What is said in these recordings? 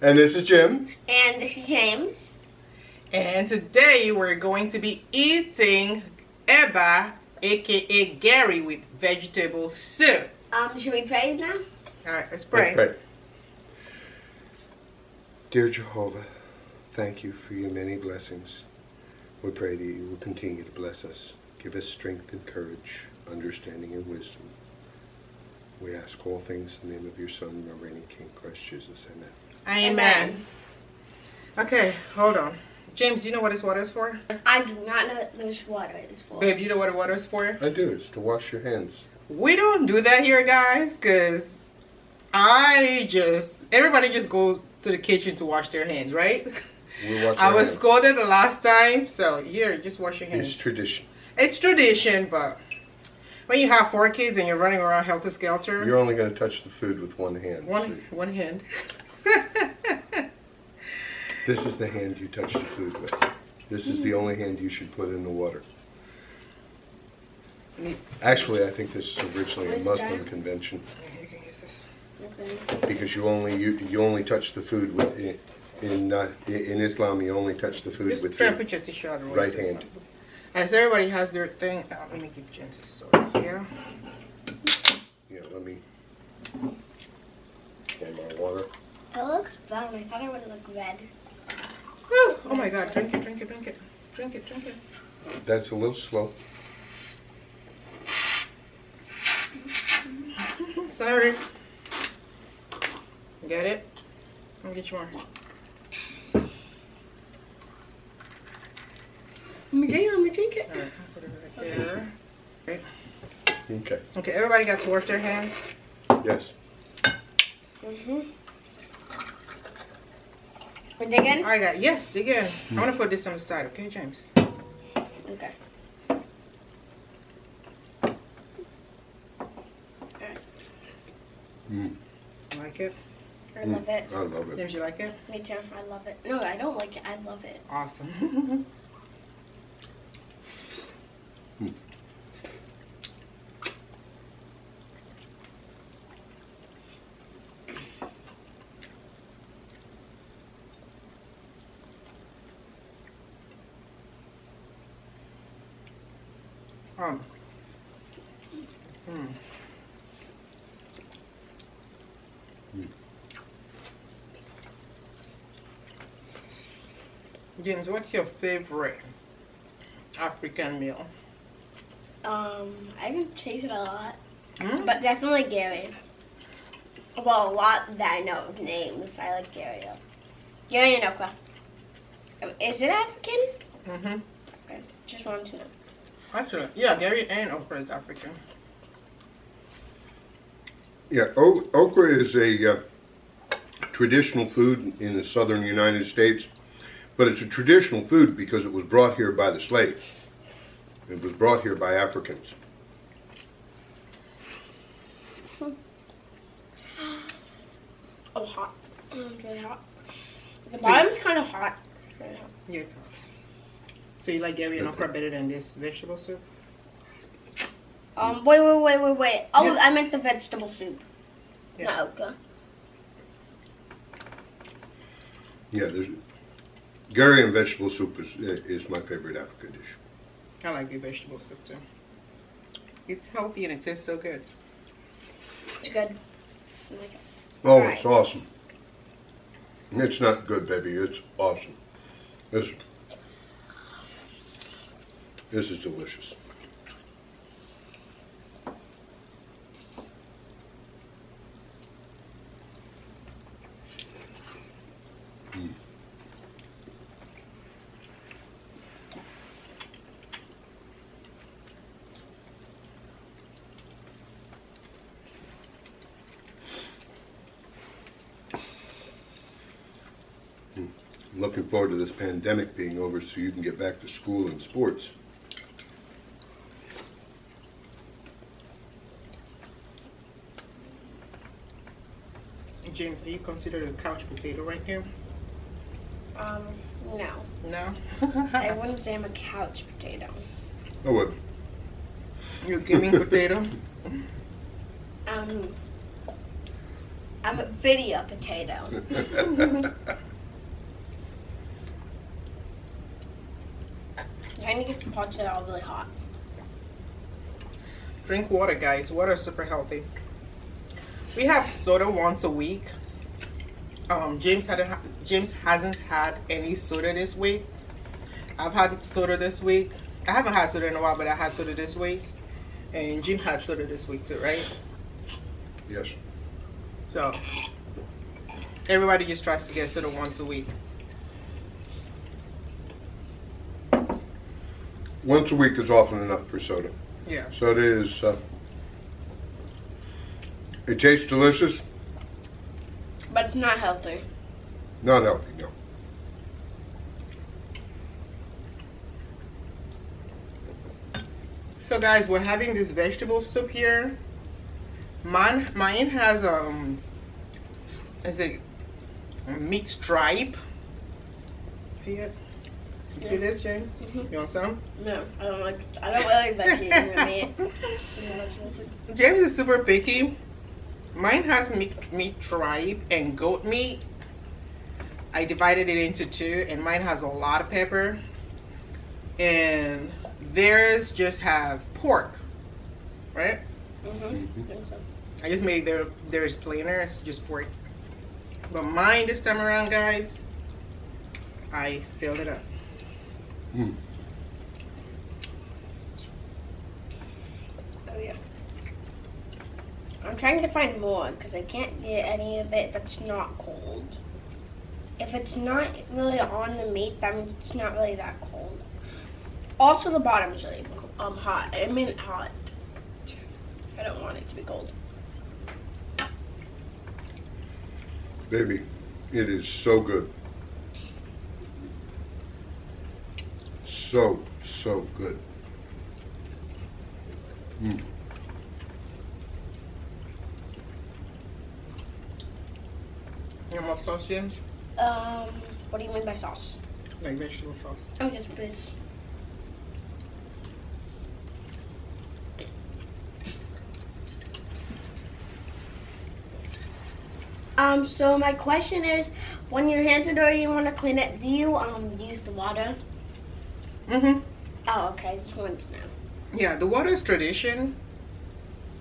And this is Jim. And this is James. And today we're going to be eating Eba, aka Garri, with vegetable soup. Should we pray now? Alright, let's pray. Let's pray. Dear Jehovah, thank you for your many blessings. We pray that you will continue to bless us. Give us strength and courage, understanding and wisdom. We ask all things in the name of your Son, our reigning King, Christ Jesus. Amen. Amen. Okay, hold on. James, do you know what this water is for? I do not know what this water is for. Babe, do you know what the water is for? I do. It's to wash your hands. We don't do that here, guys, because everybody just goes to the kitchen to wash their hands, right? We wash I our was hands. scolded the last time, so here, just wash your hands. It's tradition. It's tradition, but when you have 4 kids and you're running around helter-skelter. You're only going to touch the food with one hand. One hand. This is the hand you touch the food with. This is the only hand you should put in the water. Actually, I think this is originally a Muslim convention. You can use this. Okay. Because you only touch the food with in Islam. You only touch the food Just with try your and put your tissue out of the way. right so it's hand. not- As everybody has their thing. Let me give James a soda here. Yeah, let me pour my water. It looks brown. I thought it would look red. Whew. Oh my God! Drink it! Drink it! Drink it! Drink it! Drink it! That's a little slow. Sorry. Get it? Let me get you more. Let me drink it. All right, I'll put it right there. Okay. Okay. Okay. Everybody got to wash their hands. Yes. We're digging? I got yes. Dig in. I'm gonna put this on the side. Okay, James. Okay. Mm. Like it? I love it. I love it. James, you like it? Me too. I love it. No, I don't like it. I love it. Awesome. Hmm. James, what's your favorite African meal? I haven't tasted a lot, Hmm? but definitely Garri. Well, a lot that I know of names. I like Garri though. Garri and okra. Is it African? Mm-hmm. Okay, just wanted to know. Actually, yeah, Garri and okra is African. Yeah, okra is a traditional food in the southern United States, but it's a traditional food because it was brought here by the slaves. It was brought here by Africans. Oh, hot. It's really hot. The bottom's kind of hot. It's really hot. Yeah, it's hot. So you like Garri and okra better than this vegetable soup? Wait. Oh, Yeah. I meant the vegetable soup. Yeah. Not okra. Yeah, Garri and vegetable soup is my favorite African dish. I like the vegetable soup too. It's healthy and it tastes so good. It's good. I like it. Oh, Right. it's awesome. It's not good, baby. It's awesome. This is delicious. Looking forward to this pandemic being over so you can get back to school and sports. James, are you considered a couch potato right here? No. No? I wouldn't say I'm a couch potato. I would. You're a gaming potato? I'm a video potato. I need to get the pots that are really hot. Drink water, guys. Water is super healthy. We have soda once a week. James hasn't had any soda this week. I've had soda this week. I haven't had soda in a while, but I had soda this week. And Jim had soda this week too, right? Yes. So everybody just tries to get soda once a week. Once a week is often enough for soda. Yeah. Soda is, it tastes delicious. But it's not healthy. Not healthy, no. So guys, we're having this vegetable soup here. Mine has is it meat stripe? See it? You see this, James? You want some? No, I don't really like eating meat. James is super picky. Mine has meat tripe and goat meat. I divided it into two, and mine has a lot of pepper. And theirs just have pork, right? I think so. I just made theirs plainer. It's just pork. But mine this time around, guys, I filled it up. Mm. Oh yeah. I'm trying to find more because I can't get any of it that's not cold. If it's not really on the meat, that means it's not really that cold. Also, the bottom is really hot. I mean hot. I don't want it to be cold. Baby, it is so good. So good. Mm. You want more sauce, James? What do you mean by sauce? Like vegetable sauce. Oh, yes, please. So my question is, when your hands are dirty, you want to clean it. Do you use the water? Oh, okay. Just wanted to know. Yeah, the water is tradition.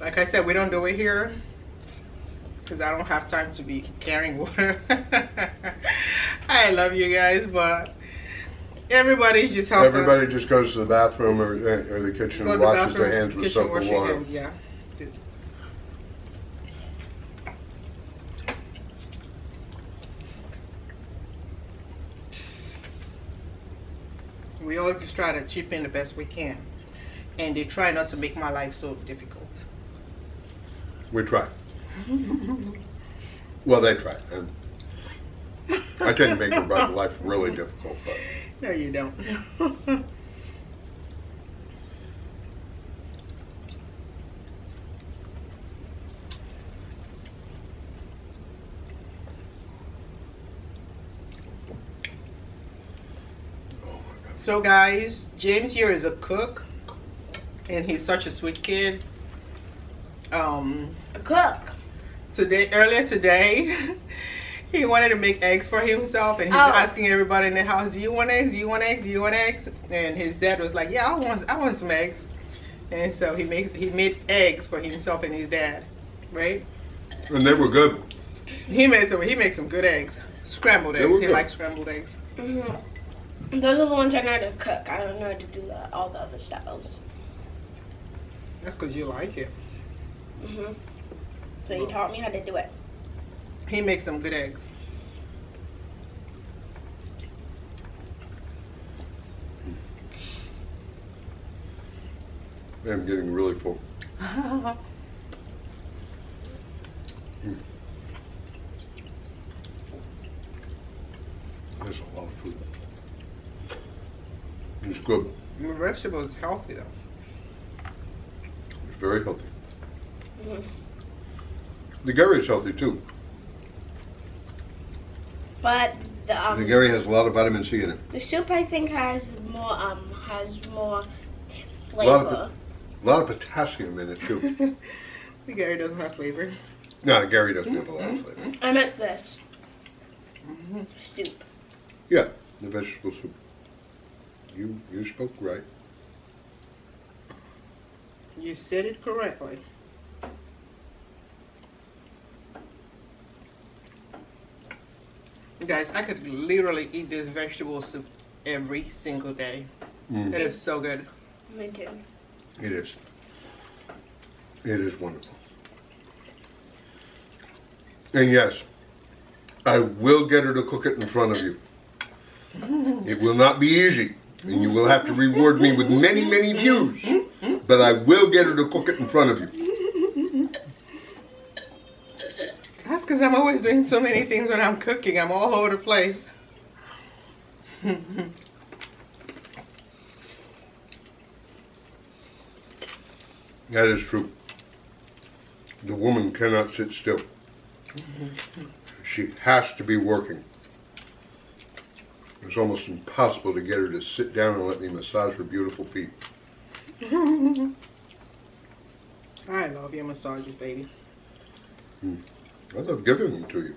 Like I said, we don't do it here because I don't have time to be carrying water. I love you guys, but everybody just helps. Everybody just goes to the bathroom or the kitchen and washes their hands with soap and water. Hands, yeah. We all just try to chip in the best we can. And they try not to make my life so difficult. We try. Well, they try. And I tend to make everybody's life really difficult. But No, you don't. So guys, James here is a cook, and he's such a sweet kid. A cook. Earlier today, he wanted to make eggs for himself, and he's asking everybody in the house, "Do you want eggs? Do you want eggs? Do you want eggs?" And his dad was like, "Yeah, I want some eggs." And so he made eggs for himself and his dad, right? and they were good. He made some good eggs, scrambled They eggs. were He good. likes scrambled eggs. Those are the ones I know how to cook. I don't know how to do all the other styles. That's because you like it. So you taught me how to do it. He makes some good eggs. I'm getting really full. There's a lot of food. It's good. The vegetable is healthy though. It's very healthy. The Garri is healthy too. But The Garri has a lot of vitamin C in it. the soup I think has more A flavor. lot of potassium in it too. The Garri doesn't have flavor. No, Garri doesn't have a lot of flavor. I meant this. Soup. Yeah, the vegetable soup. You spoke right. You said it correctly. Guys, I could literally eat this vegetable soup every single day. It is so good. Me too. It is. It is wonderful. And yes, I will get her to cook it in front of you. It will not be easy, and you will have to reward me with many, many views. But I will get her to cook it in front of you. That's because I'm always doing so many things when I'm cooking. I'm all over the place. That is true. The woman cannot sit still. She has to be working. It's almost impossible to get her to sit down and let me massage her beautiful feet. I love your massages, baby. I love giving them to you.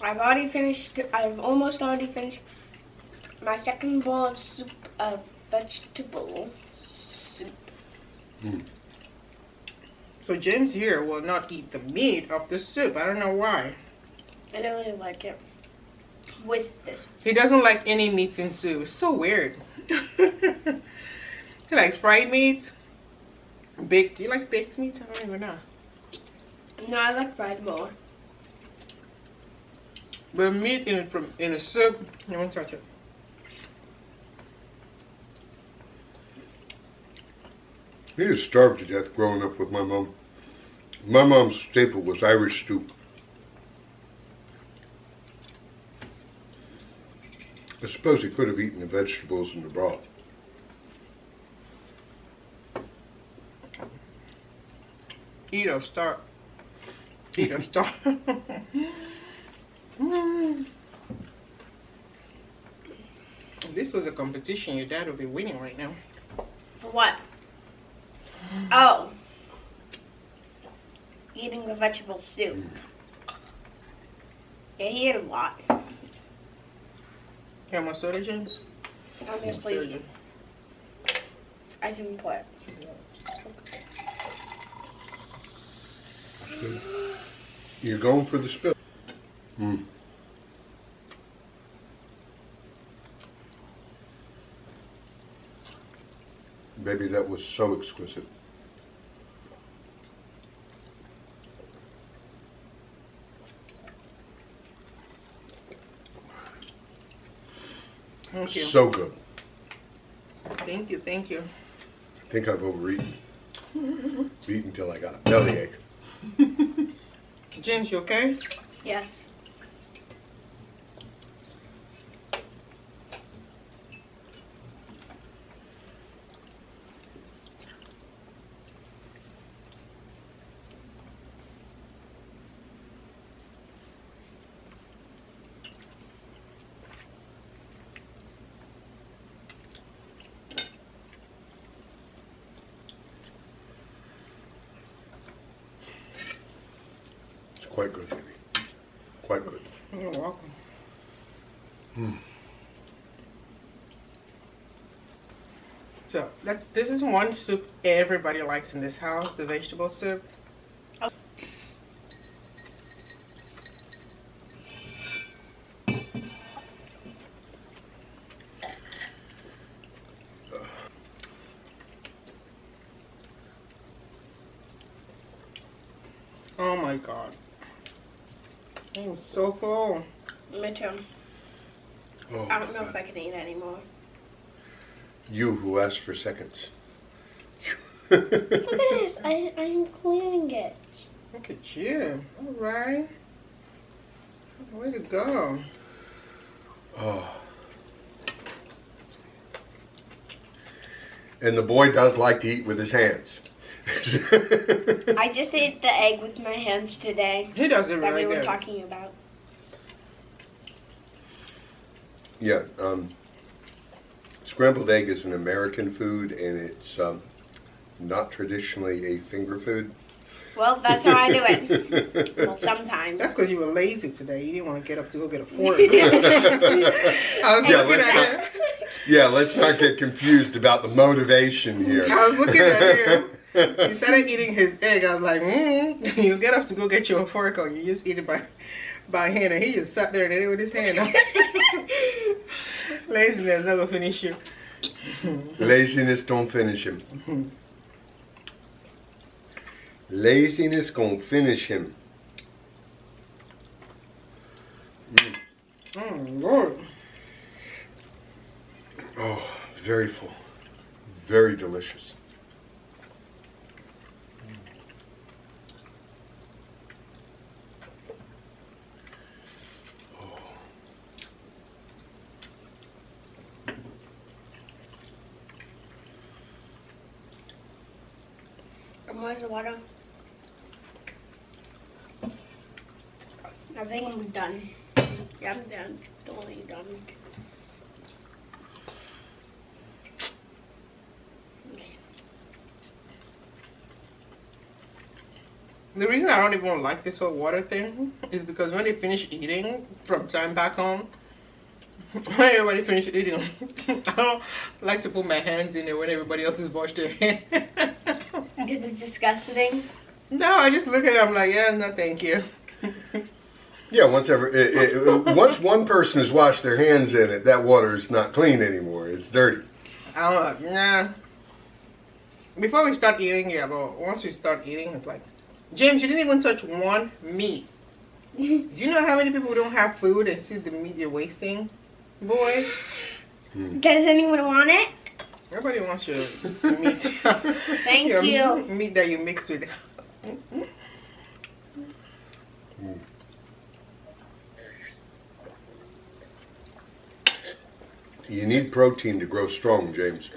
I've almost already finished my second bowl of soup, of vegetable soup. So James here will not eat the meat of the soup. I don't know why. I don't really like it with this. He doesn't like any meats in soup. It's so weird. He likes fried meats. Baked. Do you like baked meats? I don't even know. No, I like fried more. But meat in a soup, you won't touch it. He was starved to death growing up with my mom. My mom's staple was Irish stew. I suppose he could have eaten the vegetables and the broth. Eat or starve. Eat or starve. If this was a competition, your dad would be winning right now. For what? Oh. Eating the vegetable soup. Yeah, he ate a lot. You want more soda, James? Yes, please. I can put. Good. You're going for the spill. Baby, that was so exquisite. Thank you. So good. Thank you, thank you. I think I've overeaten. Eaten till I got a bellyache. James, you okay? Yes. It's quite good, baby. Quite good. You're welcome. So this is one soup everybody likes in this house, the vegetable soup. Oh my god. I'm so full. Me too. Oh, I don't know if I can eat anymore. You who asked for seconds. Look at this. I'm cleaning it. Look at you. All right. Way to go. Oh. And the boy does like to eat with his hands. I just ate the egg with my hands today. He does it That really we were good. talking about. Yeah, scrambled egg is an American food, and it's not traditionally a finger food. Well, that's how I do it. Well, sometimes. That's because you were lazy today. You didn't want to get up to go get a fork. I was looking at him. Yeah, let's not get confused about the motivation here. I was looking at him. He started eating his egg. I was like, you get up to go get you a fork, or you just eat it by hand. And he just sat there and ate it with his hand. Laziness not gonna finish you. Laziness don't finish him. Laziness gonna finish him. Lord. Oh, very full. Very delicious. And where's the water? I think I'm done. Yeah, I'm done. Totally done. The reason I don't even like this whole water thing is because when they finish eating from time back home, when everybody finishes eating, I don't like to put my hands in there when everybody else has washed their hands. Because it's disgusting. No, I just look at it, I'm like, yeah, no thank you. Yeah, once one person has washed their hands in it, that water is not clean anymore. It's dirty. I'm like, nah. Before we start eating, yeah, but once we start eating, it's like, James, you didn't even touch one meat. Do you know how many people don't have food and see the meat you're wasting? Boy. Does anyone want it? Everybody wants your meat. Thank your you. Meat that you mix with. You need protein to grow strong, James.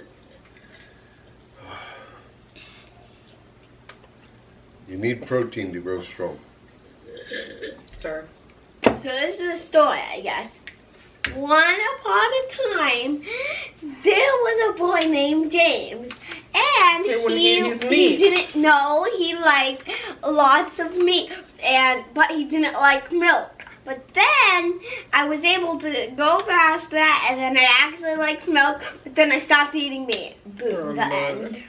You need protein to grow strong. Sorry. So this is a story, I guess. Once upon a time, there was a boy named James, and he didn't know he liked lots of meat, but he didn't like milk. But then I was able to go past that, and then I actually liked milk, but then I stopped eating meat. Boom, the end.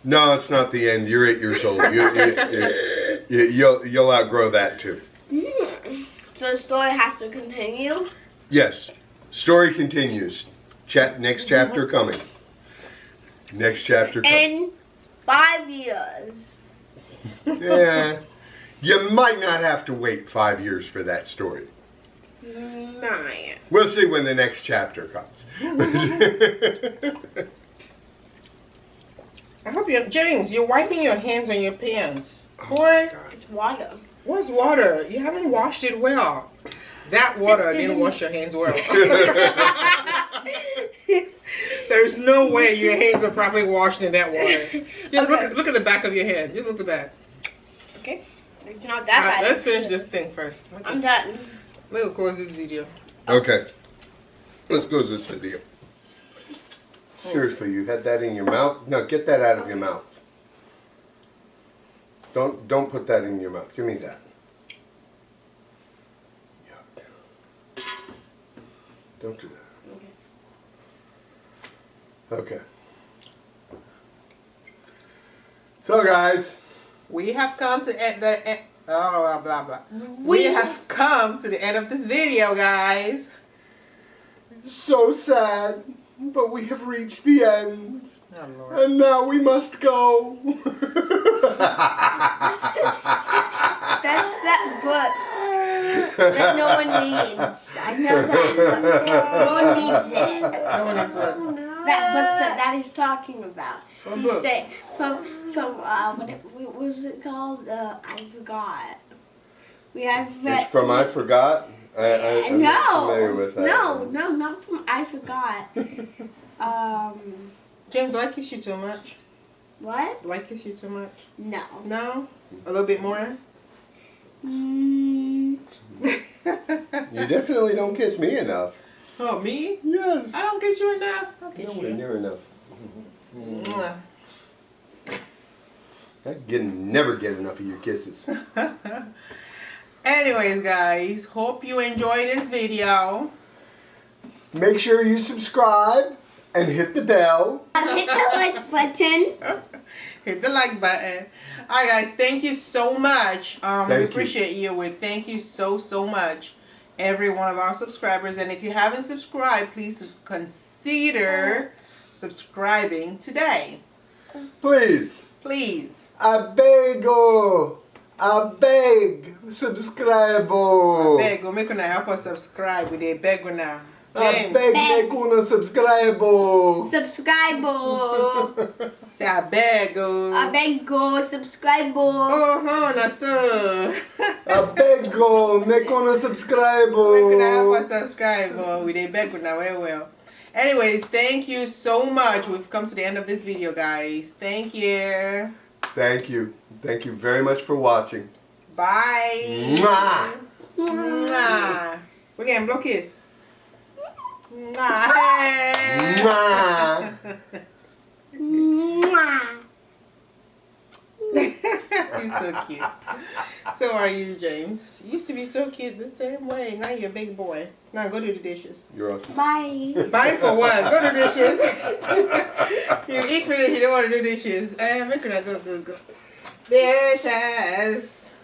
No, it's not the end. You're 8 years old. You'll outgrow that too. So the story has to continue? Yes. Story continues. Next chapter coming. Next chapter coming. In 5 years. Yeah. You might not have to wait 5 years for that story. Nine. We'll see when the next chapter comes. I hope James, you're wiping your hands on your pants. Boy, it's water. What's water? You haven't washed it well. That water didn't wash your hands well. There's no way your hands are properly washed in that water. Just look at the back of your hand. Just look at that. Okay. It's not that bad. Let's finish this thing first. I'm done. We'll close this video. Okay. Let's close this video. Seriously, you had that in your mouth? No, get that out of your mouth. Don't put that in your mouth. Give me that. Yuck. Don't do that. Okay. So guys, we have come to the end. Oh, blah blah. We have come to the end of this video, guys. So sad, but we have reached the end. Oh, Lord. And now we must go. That's that book that no one reads. I know that. No one reads it. No one knows what. That book that Daddy's talking about. What He book? said what was it called? I forgot. It's from I Forgot. I'm not familiar with that. No, not from I Forgot. James, do I kiss you too much? What? Do I kiss you too much? No. No? A little bit more? Mm. You definitely don't kiss me enough. Oh, me? Yes. I don't kiss you enough. I'll kiss Nowhere you. near enough. Mwah. I never get enough of your kisses. Anyways, guys, hope you enjoyed this video. Make sure you subscribe and hit the bell. Hit the like button. Hit the like button. Alright, guys, thank you so much. We appreciate you. We thank you so much, every one of our subscribers. And if you haven't subscribed, please consider subscribing today. Please. Please. I beg subscribe. I beg, make una help us subscribe. We dey beg una. I beg make una subscribe. Subscribe. Say I beg. I beg go subscribe. Na so. I beg make una subscribe. Make una help us subscribe. We dey beg una well. Anyways, thank you so much. We've come to the end of this video, guys. Thank you. Thank you. Thank you very much for watching. Bye. Mwah. Mwah. We're getting blow kiss. Mwah. Hey. Mwah. Mwah. He's so cute. So are you, James. You used to be so cute the same way. Now you're a big boy. Now go do the dishes. You're awesome. Bye. Bye for what? Go do dishes. You eat finish, you don't want to do dishes. Make her go. Dishes.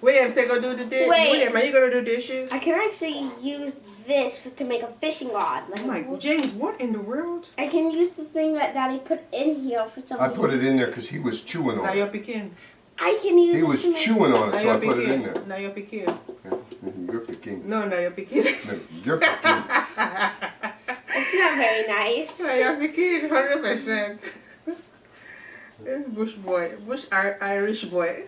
William say go do the dishes. Wait. William, are you going to do dishes? I can actually use this to make a fishing rod. Oh my, James, what in the world? I can use the thing that Daddy put in here for some I reason. put it in there because he was chewing Now on you're it. picking. I can use He this was to make... chewing on it, Now so I you're put it in picking. there. Now you're picking. You're picking. No, now you're picking. No, you're picking. It's not very nice. Now you're picking 100%. This Bush boy. Irish boy.